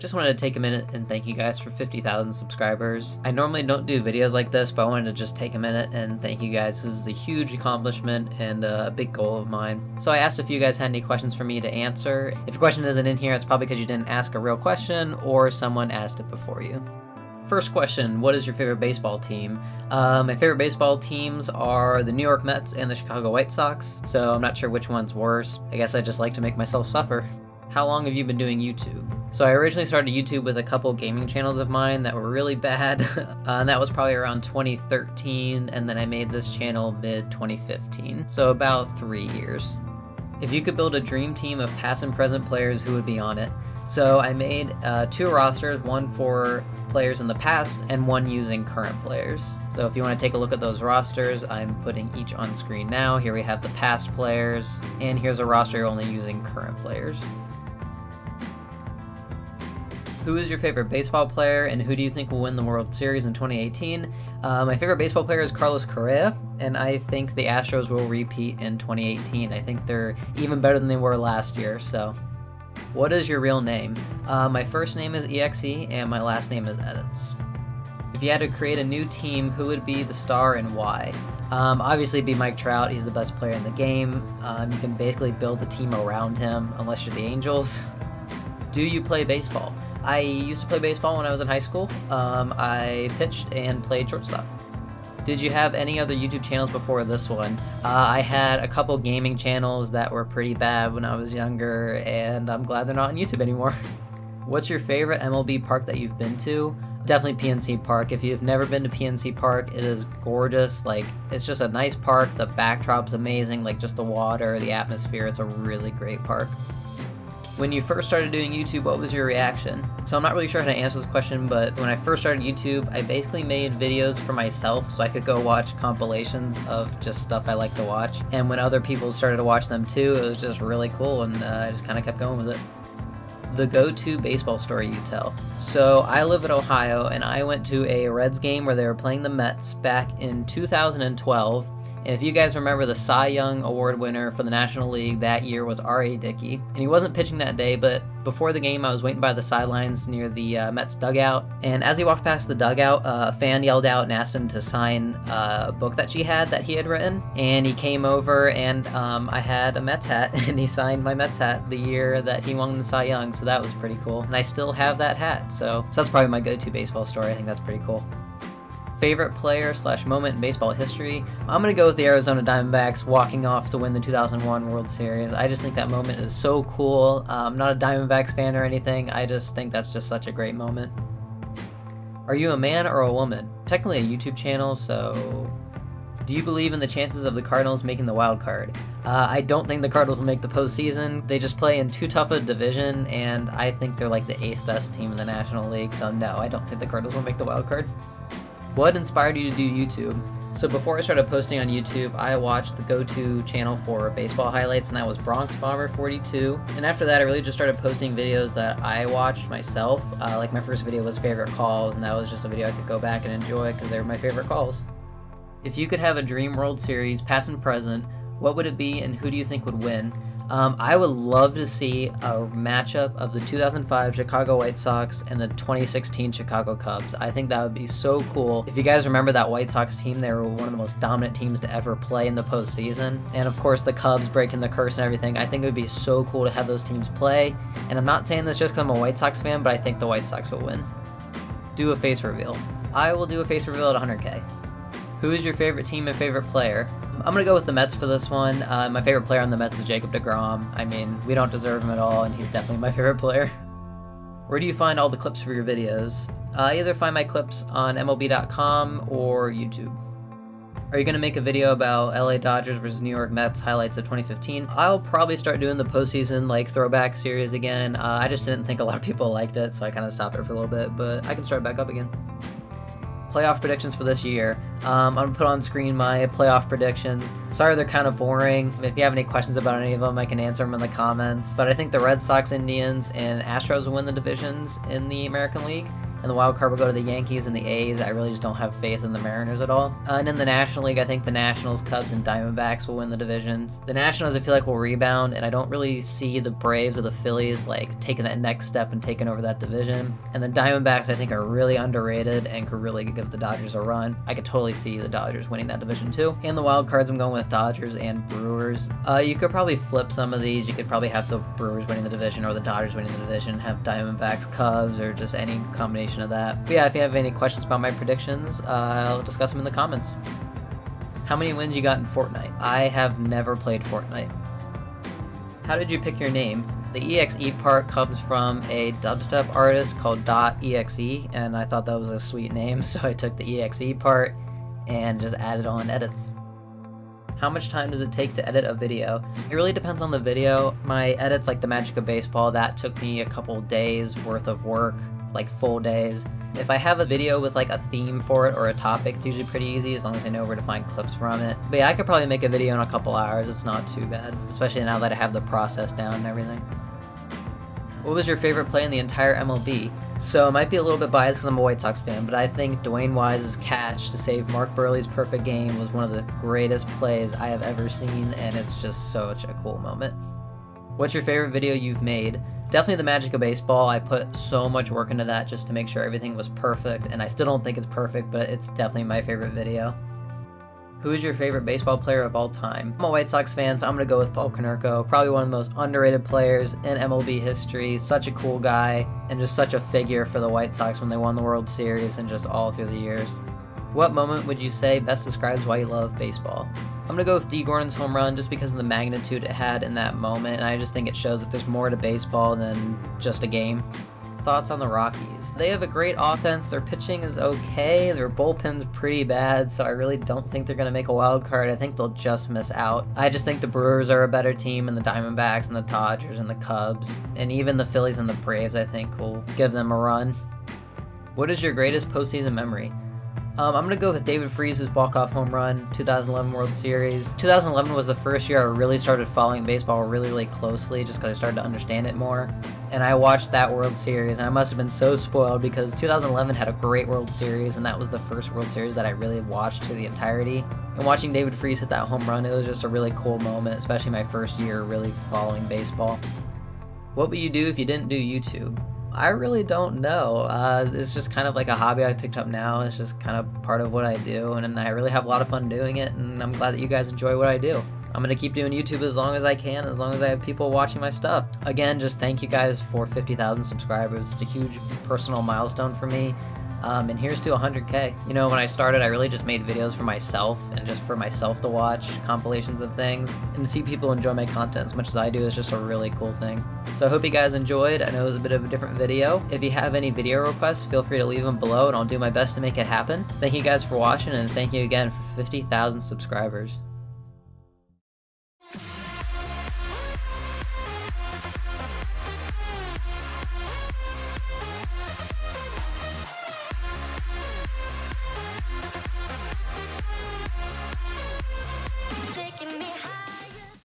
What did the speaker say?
Just wanted to take a minute and thank you guys for 50,000 subscribers. I normally don't do videos like this, but I wanted to just take a minute and thank you guys. This is a huge accomplishment and a big goal of mine. So I asked if you guys had any questions for me to answer. If your question isn't in here, it's probably because you didn't ask a real question or someone asked it before you. First question, what is your favorite baseball team? My favorite baseball teams are the New York Mets and the Chicago White Sox, so I'm not sure which one's worse. I guess I just like to make myself suffer. How long have you been doing YouTube? So I originally started YouTube with a couple gaming channels of mine that were really bad, and that was probably around 2013, and then I made this channel mid-2015, so about 3 years. If you could build a dream team of past and present players, who would be on it? So I made 2 rosters, one for players in the past and one using current players. So if you want to take a look at those rosters, I'm putting each on screen now. Here we have the past players, and here's a roster only using current players. Who is your favorite baseball player, and who do you think will win the World Series in 2018? My favorite baseball player is Carlos Correa, and I think the Astros will repeat in 2018. I think they're even better than they were last year, so. What is your real name? My first name is EXE, and my last name is Edits. If you had to create a new team, who would be the star and why? Obviously it'd be Mike Trout. He's the best player in the game. You can basically build the team around him, unless you're the Angels. Do you play baseball? I used to play baseball when I was in high school. I pitched and played shortstop. Did you have any other YouTube channels before this one? I had a couple gaming channels that were pretty bad when I was younger, and I'm glad they're not on YouTube anymore. What's your favorite MLB park that you've been to? Definitely PNC Park. If you've never been to PNC Park, it is gorgeous. Like, it's just a nice park. The backdrop's amazing, like just the water, the atmosphere. It's a really great park. When you first started doing YouTube, what was your reaction? So I'm not really sure how to answer this question, but when I first started YouTube, I basically made videos for myself so I could go watch compilations of just stuff I like to watch. And when other people started to watch them too, it was just really cool, and I just kind of kept going with it. The go-to baseball story you tell. So I live in Ohio, and I went to a Reds game where they were playing the Mets back in 2012. And if you guys remember, the Cy Young Award winner for the National League that year was R.A. Dickey. And he wasn't pitching that day, but before the game, I was waiting by the sidelines near the Mets dugout. And as he walked past the dugout, a fan yelled out and asked him to sign a book that he had written. And he came over, and I had a Mets hat, and he signed my Mets hat the year that he won the Cy Young. So that was pretty cool. And I still have that hat. So that's probably my go-to baseball story. I think that's pretty cool. Favorite player / moment in baseball history? I'm going to go with the Arizona Diamondbacks walking off to win the 2001 World Series. I just think that moment is so cool. I'm not a Diamondbacks fan or anything. I just think that's just such a great moment. Are you a man or a woman? Technically a YouTube channel, so. Do you believe in the chances of the Cardinals making the wild card? I don't think the Cardinals will make the postseason. They just play in too tough a division, and I think they're like the 8th best team in the National League, so no, I don't think the Cardinals will make the wild card. What inspired you to do YouTube? So before I started posting on YouTube, I watched the go-to channel for baseball highlights, and that was Bronx Bomber 42. And after that, I really just started posting videos that I watched myself. Like my first video was favorite calls, and that was just a video I could go back and enjoy because they were my favorite calls. If you could have a dream World Series, past and present, what would it be, and who do you think would win? I would love to see a matchup of the 2005 Chicago White Sox and the 2016 Chicago Cubs. I think that would be so cool. If you guys remember that White Sox team, they were one of the most dominant teams to ever play in the postseason. And of course, the Cubs breaking the curse and everything. I think it would be so cool to have those teams play. And I'm not saying this just because I'm a White Sox fan, but I think the White Sox will win. Do a face reveal. I will do a face reveal at 100K. Who is your favorite team and favorite player? I'm going to go with the Mets for this one. My favorite player on the Mets is Jacob deGrom. I mean, we don't deserve him at all, and he's definitely my favorite player. Where do you find all the clips for your videos? I either find my clips on MLB.com or YouTube. Are you going to make a video about LA Dodgers versus New York Mets highlights of 2015? I'll probably start doing the postseason like throwback series again. I just didn't think a lot of people liked it, so I kind of stopped it for a little bit, but I can start back up again. Playoff predictions for this year. I'm going to put on screen my playoff predictions. Sorry they're kind of boring. If you have any questions about any of them, I can answer them in the comments. But I think the Red Sox, Indians, and Astros will win the divisions in the American League. and the wild card will go to the Yankees and the A's. I really just don't have faith in the Mariners at all. And in the National League, I think the Nationals, Cubs, and Diamondbacks will win the divisions. The Nationals, I feel like, will rebound, and I don't really see the Braves or the Phillies like taking that next step and taking over that division. And the Diamondbacks, I think, are really underrated and could really give the Dodgers a run. I could totally see the Dodgers winning that division too. And the wild cards, I'm going with Dodgers and Brewers. You could probably flip some of these. You could probably have the Brewers winning the division or the Dodgers winning the division, have Diamondbacks, Cubs, or just any combination of that. But yeah, if you have any questions about my predictions, I'll discuss them in the comments. How many wins you got in Fortnite? I have never played Fortnite. How did you pick your name? The EXE part comes from a dubstep artist called .exe, and I thought that was a sweet name, so I took the EXE part and just added on edits. How much time does it take to edit a video? It really depends on the video. My edits, like the Magic of Baseball, that took me a couple days worth of work, like full days. If I have a video with like a theme for it or a topic, it's usually pretty easy as long as I know where to find clips from it. But yeah, I could probably make a video in a couple hours. It's not too bad, especially now that I have the process down and everything. What was your favorite play in the entire MLB? So it might be a little bit biased because I'm a White Sox fan, but I think Dwayne Wise's catch to save Mark Burley's perfect game was one of the greatest plays I have ever seen, and it's just such a cool moment. What's your favorite video you've made? Definitely the Magic of Baseball. I put so much work into that just to make sure everything was perfect, and I still don't think it's perfect, but it's definitely my favorite video. Who is your favorite baseball player of all time? I'm a White Sox fan, so I'm going to go with Paul Konerko. Probably one of the most underrated players in MLB history. Such a cool guy, and just such a figure for the White Sox when they won the World Series and just all through the years. What moment would you say best describes why you love baseball? I'm going to go with D. Gordon's home run just because of the magnitude it had in that moment, and I just think it shows that there's more to baseball than just a game. Thoughts on the Rockies? They have a great offense, their pitching is okay, their bullpen's pretty bad, so I really don't think they're going to make a wild card. I think they'll just miss out. I just think the Brewers are a better team, and the Diamondbacks and the Dodgers and the Cubs, and even the Phillies and the Braves, I think, will give them a run. What is your greatest postseason memory? I'm going to go with David Freese's walk-off home run, 2011 World Series. 2011 was the first year I really started following baseball really closely just because I started to understand it more. And I watched that World Series, and I must have been so spoiled because 2011 had a great World Series, and that was the first World Series that I really watched to the entirety. And watching David Freese hit that home run, it was just a really cool moment, especially my first year really following baseball. What would you do if you didn't do YouTube? I really don't know. It's just kind of like a hobby I picked up now. It's just kind of part of what I do, and I really have a lot of fun doing it, and I'm glad that you guys enjoy what I do. I'm going to keep doing YouTube as long as I can, as long as I have people watching my stuff. Again, just thank you guys for 50,000 subscribers. It's a huge personal milestone for me. And here's to 100K. You know, when I started, I really just made videos for myself and just for myself to watch, compilations of things, and to see people enjoy my content as much as I do is just a really cool thing. So I hope you guys enjoyed. I know it was a bit of a different video. If you have any video requests, feel free to leave them below and I'll do my best to make it happen. Thank you guys for watching, and thank you again for 50,000 subscribers.